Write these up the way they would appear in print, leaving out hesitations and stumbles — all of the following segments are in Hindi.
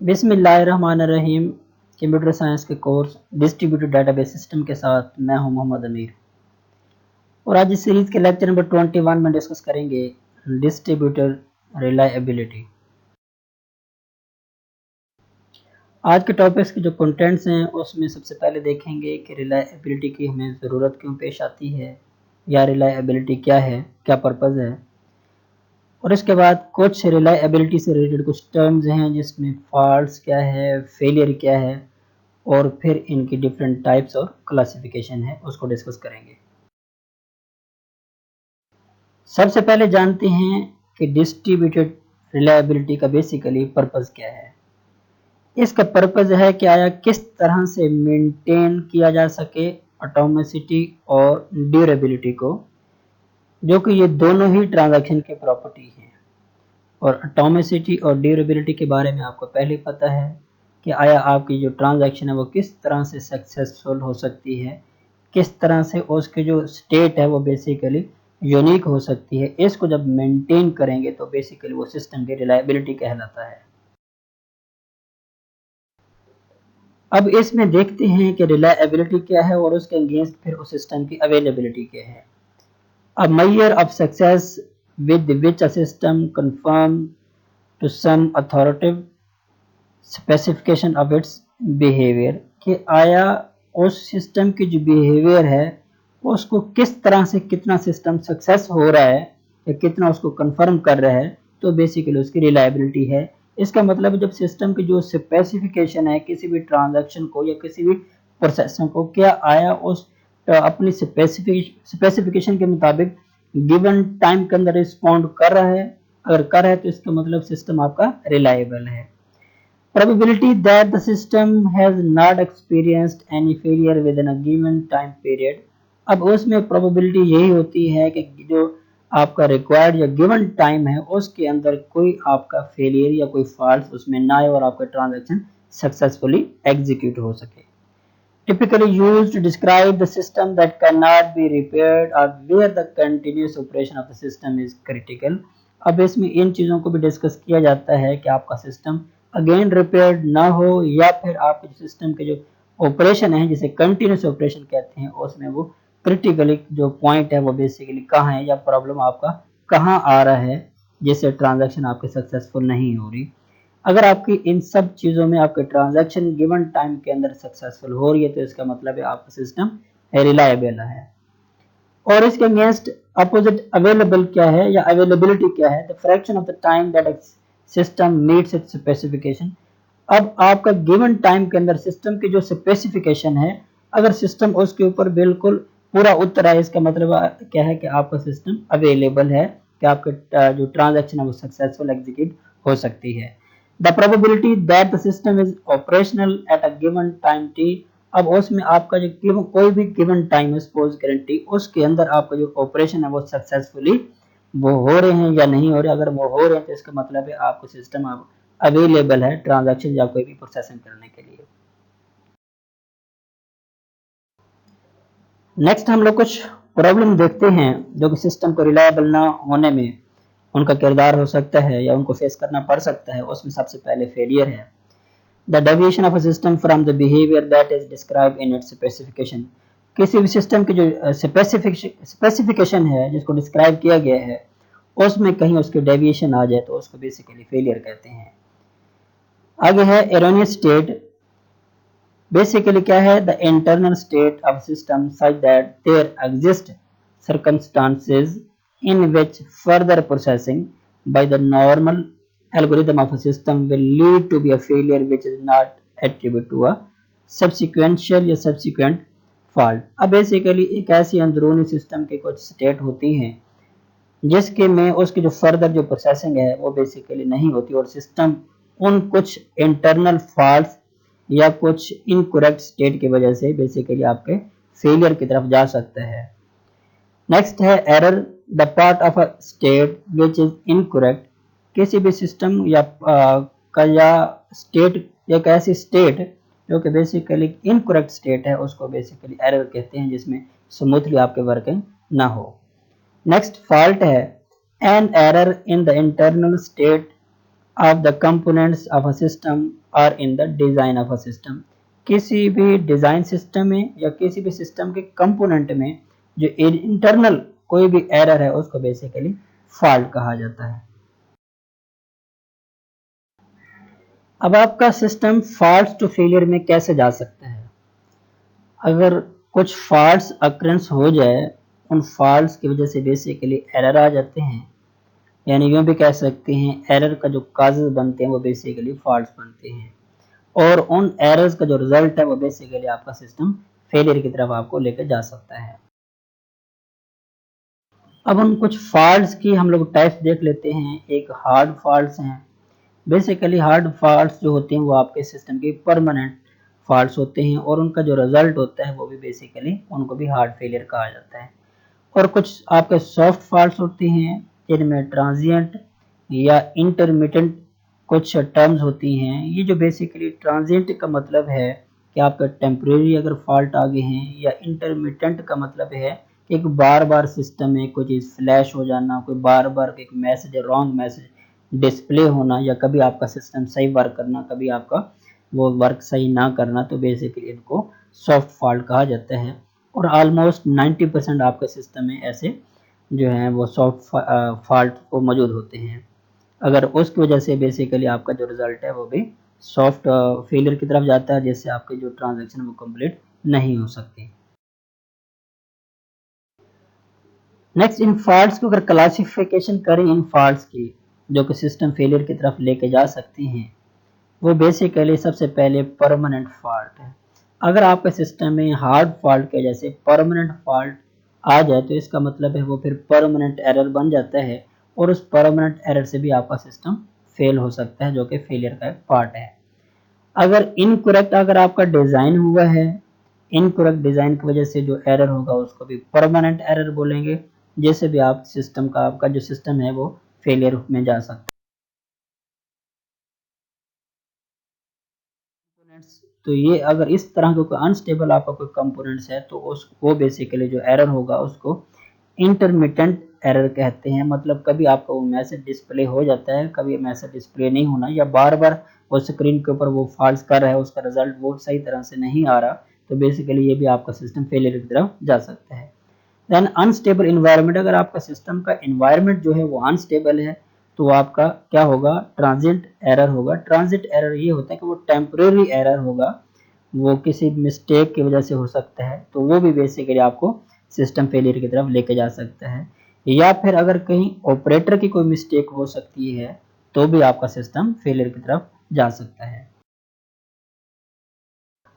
बिस्मिल्लाहिर्रहमानिर्रहीम। कंप्यूटर साइंस के कोर्स डिस्ट्रीब्यूटेड डेटाबेस सिस्टम के साथ मैं हूं मोहम्मद अमीर और आज इस सीरीज के लेक्चर नंबर 21 में डिस्कस करेंगे डिस्ट्रीब्यूटर रिलायबिलिटी। आज के टॉपिक्स के जो कंटेंट्स हैं उसमें सबसे पहले देखेंगे कि रिलायबिलिटी की हमें ज़रूरत क्यों पेश आती है या रिलायबिलिटी क्या है, क्या पर्पज़ है। और इसके बाद कुछ रिलायबिलिटी से रिलेटेड कुछ टर्म्स हैं जिसमें फॉल्ट्स क्या है, फेलियर क्या है और फिर इनकी डिफरेंट टाइप्स और क्लासिफिकेशन है उसको डिस्कस करेंगे। सबसे पहले जानते हैं कि डिस्ट्रीब्यूटेड रिलायबिलिटी का बेसिकली पर्पस क्या है। इसका पर्पस है कि आया किस तरह से मेंटेन किया जा सके एटॉमिसिटी और ड्यूरेबिलिटी को, जो कि ये दोनों ही ट्रांजैक्शन के प्रॉपर्टी हैं। और एटॉमिसिटी और ड्यूरेबिलिटी के बारे में आपको पहले पता है कि आया आपकी जो ट्रांजैक्शन है वो किस तरह से सक्सेसफुल हो सकती है, किस तरह से उसके जो स्टेट है वो बेसिकली यूनिक हो सकती है। इसको जब मेंटेन करेंगे तो बेसिकली वो सिस्टम की रिलायबिलिटी कहलाता है। अब इसमें देखते हैं कि रिलायबिलिटी क्या है और उसके अगेंस्ट फिर उस सिस्टम की अवेलेबिलिटी क्या है। A measure of success with which a system conform to some authoritative specification of its behavior, कि आया उस सिस्टम की जो बिहेवियर है उसको किस तरह से कितना सिस्टम सक्सेस हो रहा है या कितना उसको कंफर्म कर रहा है, तो बेसिकली उसकी रिलायबिलिटी है। इसका मतलब जब सिस्टम की जो स्पेसिफिकेशन है किसी भी ट्रांजैक्शन को या किसी भी प्रोसेसर को, क्या आया उस अपनी स्पेसिफिकेशन के मुताबिक गिवन टाइम के अंदर रिस्पॉन्ड कर रहा है। अगर कर रहा है तो इसका मतलब सिस्टम आपका रिलायबल है। Probability that the system has not experienced any failure within a given time period, अब उसमें probability यही होती है कि जो आपका रिक्वायर्ड या गिवन टाइम है उसके अंदर कोई आपका फेलियर या कोई फॉल्ट उसमें ना आए और आपका ट्रांजैक्शन सक्सेसफुली एग्जीक्यूट हो सके। Typically used to describe the system that cannot be repaired or where the continuous operation of the system is critical। अब इसमें इन चीज़ों को भी डिस्कस किया जाता है कि आपका सिस्टम अगेन रिपेयर्ड ना हो या फिर आपके सिस्टम के जो ऑपरेशन है जिसे कंटिन्यूस ऑपरेशन कहते हैं उसमें वो क्रिटिकली जो पॉइंट है वो बेसिकली कहाँ है या प्रॉब्लम आपका कहाँ आ रहा है जिससे ट्रांजैक्शन आपके सक्सेसफुल नहीं हो रही। अगर आपकी इन सब चीज़ों में आपके ट्रांजैक्शन गिवन टाइम के अंदर सक्सेसफुल हो रही है तो इसका मतलब है आपका सिस्टम रिलायबल है। और इसके अगेंस्ट अपोजिट अवेलेबल क्या है या अवेलेबिलिटी क्या है, the fraction of the time that system meets it's specification. अब आपका गिवन टाइम के अंदर सिस्टम की जो स्पेसिफिकेशन है अगर सिस्टम उसके ऊपर बिल्कुल पूरा उतर आए, इसका मतलब क्या है कि आपका सिस्टम अवेलेबल है कि आपका जो ट्रांजैक्शन है वो सक्सेसफुल एग्जीक्यूट हो सकती है। The probability that the system is operational at a given time T, अब उसमें आपका जो कोई भी गिवन टाइम है सपोज गारंटी उसके अंदर आपका जो ऑपरेशन है वो सक्सेसफुली वो हो रहे हैं या नहीं हो रहे। अगर वो हो रहे हैं तो इसका मतलब है आपको सिस्टम अवेलेबल है ट्रांजैक्शन या कोई भी प्रोसेसिंग करने के लिए। नेक्स्ट हम लोग कुछ प्रॉब्लम देखते हैं जो कि सिस्टम को रिलायबल ना होने में उनका किरदार हो सकता है या उनको फेस करना पड़ सकता है। उसमें सबसे पहले फेलियर है। The deviation of a system from the behaviour that is describe in its specification, किसी भी सिस्टम की जो स्पेसिफिकेशन है जिसको डिस्क्राइब किया गया है उसमें कहीं उसके डेविएशन आ जाए तो उसको बेसिकली फेलियर कहते हैं। आगे है एरोनियस स्टेट। बेसिकली क्या है, the internal state of system such that there exist circumstances in which further processing by the normal algorithm of a system will lead to be a failure which is not attributed to a subsequential या subsequent fault। अब बेसिकली एक ऐसी अंदरूनी सिस्टम की कुछ स्टेट होती हैं जिसके में उसकी जो फर्दर जो प्रोसेसिंग है वो बेसिकली नहीं होती और सिस्टम उन कुछ इंटरनल फॉल्ट्स या कुछ इनकरेक्ट स्टेट की वजह से बेसिकली आपके फेलियर की तरफ जा सकता है। नेक्स्ट है error, the part of a state which is incorrect, किसी भी सिस्टम या स्टेट एक ऐसी स्टेट जो कि बेसिकली इनकरेक्ट स्टेट है उसको बेसिकली एरर कहते हैं जिसमें स्मूथली आपके वर्किंग ना हो। नेक्स्ट फॉल्ट है an error in the internal state of the components of a system और in the design of a system. किसी भी डिजाइन सिस्टम में या किसी भी सिस्टम के कंपोनेंट में जो इंटरनल कोई भी एरर है उसको बेसिकली फॉल्ट कहा जाता है। अब आपका सिस्टम फॉल्ट टू फेलियर में कैसे जा सकता है? अगर कुछ फॉल्ट्स अक्रेंस हो जाए, उन फॉल्ट्स की वजह से बेसिकली एरर आ जाते हैं, यानी यूँ भी कह सकते हैं एरर का जो काजेज बनते हैं वो बेसिकली फॉल्ट्स बनते हैं, और उन एरर्स का जो रिजल्ट है वो बेसिकली आपका सिस्टम फेलियर की तरफ आपको लेकर जा सकता है। अब उन कुछ फॉल्ट्स की हम लोग टाइप्स देख लेते हैं। एक हार्ड फॉल्ट्स हैं। बेसिकली हार्ड फॉल्ट्स जो होते हैं वो आपके सिस्टम के परमानेंट फॉल्ट्स होते हैं, और उनका जो रिजल्ट होता है वो भी बेसिकली उनको भी हार्ड फेलियर कहा जाता है। और कुछ आपके सॉफ्ट फॉल्ट्स होते हैं जिनमें ट्रांजिएंट या इंटरमिटेंट कुछ टर्म्स होती हैं। ये जो बेसिकली ट्रांजिएंट का मतलब है कि आपका टेम्परेरी अगर फॉल्ट आ गए हैं, या इंटरमिटेंट का मतलब है कि एक बार बार सिस्टम में कोई चीज़ फ्लैश हो जाना, कोई बार बार एक मैसेज रॉन्ग मैसेज डिस्प्ले होना, या कभी आपका सिस्टम सही वर्क करना, कभी आपका वो वर्क सही ना करना, तो बेसिकली इनको सॉफ्ट फॉल्ट कहा जाता है। और ऑलमोस्ट 90% आपके सिस्टम में ऐसे जो हैं वो सॉफ्ट फॉल्ट वो मौजूद होते हैं। अगर उसकी वजह से बेसिकली आपका जो रिजल्ट है वो भी सॉफ्ट फेलियर की तरफ जाता है, जिससे आपकी जो ट्रांजैक्शन वो कंप्लीट नहीं हो सकती। नेक्स्ट, इन फॉल्ट्स को अगर क्लासिफिकेशन करें, इन फॉल्ट्स की जो कि सिस्टम फेलियर की तरफ लेके जा सकती हैं, वो बेसिकली सबसे पहले परमानेंट फॉल्ट है। अगर आपके सिस्टम में हार्ड फॉल्ट के जैसे परमानेंट फॉल्ट आ जाए तो इसका मतलब है वो फिर परमानेंट एरर बन जाता है, और उस परमानेंट एरर से भी आपका सिस्टम फेल हो सकता है, जो कि फेलियर का एक पार्ट है। अगर इनकरेक्ट अगर आपका डिज़ाइन हुआ है, इनकरेक्ट डिज़ाइन की वजह से जो एरर होगा उसको भी परमानेंट एरर बोलेंगे, जैसे भी आप सिस्टम का आपका जो सिस्टम है वो फेलियर में जा सकता है। तो ये अगर इस तरह का कोई अनस्टेबल आपका कोई कंपोनेंट्स है तो उस वो बेसिकली जो एरर होगा उसको इंटरमिटेंट एरर कहते हैं। मतलब कभी आपका वो मैसेज डिस्प्ले हो जाता है, कभी मैसेज डिस्प्ले नहीं होना, या बार बार वो स्क्रीन के ऊपर वो फॉल्स कर रहा है, उसका रिजल्ट वो सही तरह से नहीं आ रहा, तो बेसिकली ये भी आपका सिस्टम फेलियर की तरफ जा सकता है। देन अनस्टेबल इन्वायरमेंट, अगर आपका सिस्टम का इन्वायरमेंट जो है वो अनस्टेबल है तो आपका क्या होगा, ट्रांजिट एरर होगा। ट्रांजिट एरर ये होता है कि वो टेम्परेरी एरर होगा, वो किसी मिस्टेक की वजह से हो सकता है, तो वो भी बेसिकली आपको सिस्टम फेलियर की तरफ लेके जा सकता है। या फिर अगर कहीं ऑपरेटर की कोई मिस्टेक हो सकती है तो भी आपका सिस्टम फेलियर की तरफ जा सकता है।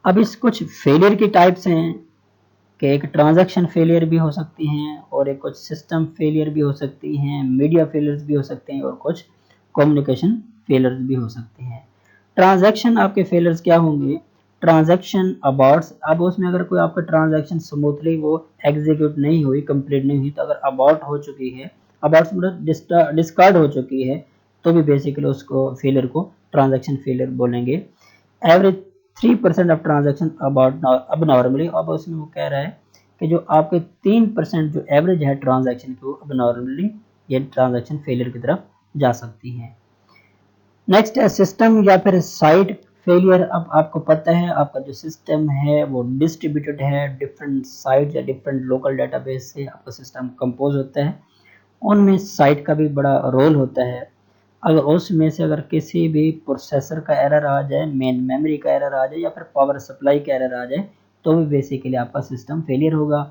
अब इस कुछ फेलियर की टाइप्स हैं कि एक ट्रांजैक्शन फेलियर भी हो सकती हैं, और एक कुछ सिस्टम फेलियर भी हो सकती हैं, मीडिया फेलियर्स भी हो सकते हैं, और कुछ कम्युनिकेशन फेलियर्स भी हो सकते हैं। ट्रांजैक्शन आपके फेलियर्स क्या होंगे? ट्रांजैक्शन अबॉर्ट्स, अब उसमें अगर कोई आपका ट्रांजैक्शन स्मूथली वो एग्जीक्यूट नहीं हुई, कंप्लीट नहीं हुई, तो अगर अबॉर्ट हो चुकी है, अबॉर्ट मतलब डिस्कार्ड हो चुकी है, तो भी बेसिकली उसको फेलियर को ट्रांजैक्शन फेलियर बोलेंगे। एवरेज 3% ऑफ ट्रांजैक्शन अबाउट अब नॉर्मली, अब उसमें वो कह रहा है कि जो आपके 3% जो एवरेज है ट्रांजैक्शन की, वो अब नॉर्मली ये ट्रांजैक्शन फेलियर की तरफ जा सकती है। नेक्स्ट है सिस्टम या फिर साइट फेलियर। अब आपको पता है आपका जो सिस्टम है वो डिस्ट्रीब्यूटेड है, डिफरेंट साइट या डिफरेंट लोकल डेटाबेस से आपका सिस्टम कंपोज होता है। उनमें साइट का भी बड़ा रोल होता है। अगर उसमें से अगर किसी भी प्रोसेसर का एरर आ जाए, मेन मेमोरी का एरर आ जाए, या फिर पावर सप्लाई का एरर आ जाए, तो भी बेसिकली आपका सिस्टम फेलियर होगा।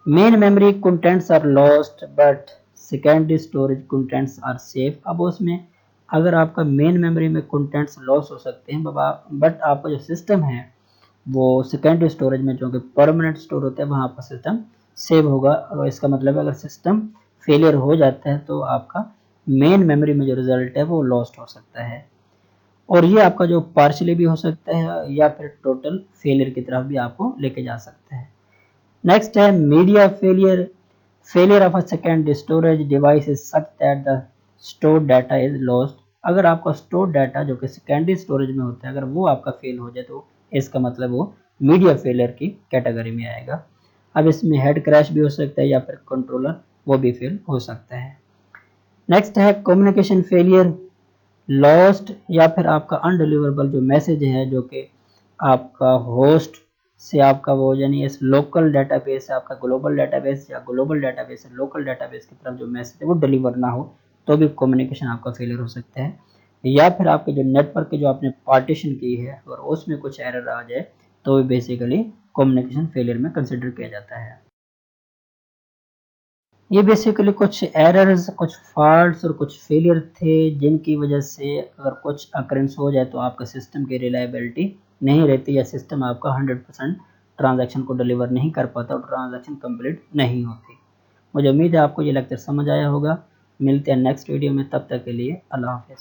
Main memory contents are lost but secondary storage contents are safe. अब उसमें अगर आपका मेन मेमोरी में कंटेंट्स लॉस हो सकते हैं, बट आपका जो सिस्टम है वो सेकेंडरी स्टोरेज में, जो कि परमानेंट स्टोर होता है, वहाँ आपका सिस्टम सेव होगा। और इसका मतलब अगर सिस्टम फेलियर हो जाता है तो आपका मेन मेमोरी में जो रिजल्ट है वो लॉस्ट हो सकता है, और ये आपका जो पार्शियली भी हो सकता है या फिर टोटल फेलियर की तरफ भी आपको लेके जा सकता है। नेक्स्ट है media failure. Failure of a secondary storage device is such that the stored data is lost. अगर आपका स्टोर्ड डाटा जो कि सेकेंडरी स्टोरेज में होता है, अगर वो आपका फेल हो जाए तो इसका मतलब वो मीडिया फेलियर की कैटेगरी में आएगा। अब इसमें हेड क्रैश भी हो सकता है, या फिर कंट्रोलर वो भी फेल हो सकता है। नेक्स्ट है कम्युनिकेशन फेलियर। लॉस्ट या फिर आपका अनडिलीवरेबल जो मैसेज है जो कि आपका होस्ट से आपका वो यानी इस लोकल डेटाबेस से आपका ग्लोबल डेटाबेस या ग्लोबल डेटाबेस से लोकल डेटाबेस की तरफ जो मैसेज है वो डिलीवर ना हो तो भी कम्युनिकेशन आपका फेलियर हो सकता है। या फिर आपके जो नेटवर्क के जो आपने पार्टीशन की है और उसमें कुछ एरर आ जाए तो भी बेसिकली कम्युनिकेशन फेलियर में कंसिडर किया जाता है। ये बेसिकली कुछ एरर्स, कुछ फॉल्ट्स और कुछ फेलियर थे जिनकी वजह से अगर कुछ अकरेंस हो जाए तो आपका सिस्टम की रिलायबिलिटी नहीं रहती या सिस्टम आपका 100% ट्रांजैक्शन को डिलीवर नहीं कर पाता और ट्रांजैक्शन कंप्लीट नहीं होती। मुझे उम्मीद है आपको ये लेक्चर समझ आया होगा। मिलते हैं नेक्स्ट वीडियो में, तब तक के लिए अल्लाह हाफिज़।